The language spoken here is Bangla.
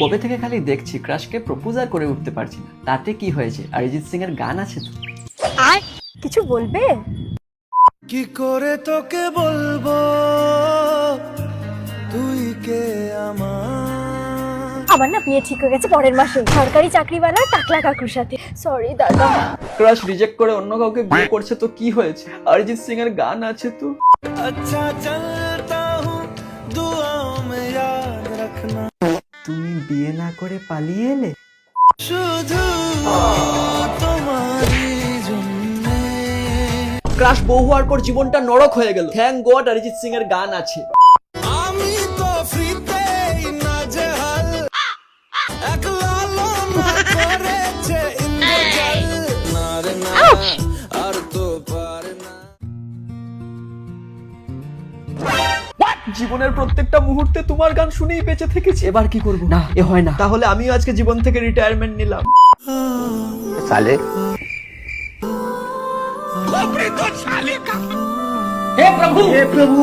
কবে থেকে খালি দেখছি ক্রাশকে প্রপোজাল করে উঠতে পারছি না, তাতে কি হয়েছে? অরিজিৎ সিং এর গান আছে তো। কিছু বলবে? কি করে তোকে বলবো তুই কে আমার না বিয়ে ঠিক হয়ে গেছে পরের মাসে সরকারি চাকরিওয়ালা টাকলা কাকুর সাথে। সরি দাদা। ক্রাশ রিজেক্ট করে অন্য কাউকে বিয়ে করছে তো কি হয়েছে? অরিজিৎ সিং এর গান আছে তো। अच्छा चलता हूँ दुआओं में याद रखना তুমি বিয়ে না করে পালিয়ে এলে? শুধু তোমারই জন্যে ক্রাশ বউ হওয়ার পর জীবনটা নরক হয়ে গেল। থ্যাংক গড অরিজিৎ সিং এর গান আছে। আমি তো ফ্রিতেই নাজেহাল এক লালনা করেছে ইন্দ্রজাল না রে না আর তো পারে না জীবনের প্রত্যেকটা মুহূর্তে তোমার গান শুনেই বেঁচে থেকেছি। এবার কি করব? না, এ হয় না। তাহলে আমিও আজকে জীবন থেকে রিটায়ারমেন্ট নিলাম। साले হে প্রভু, হে প্রভু।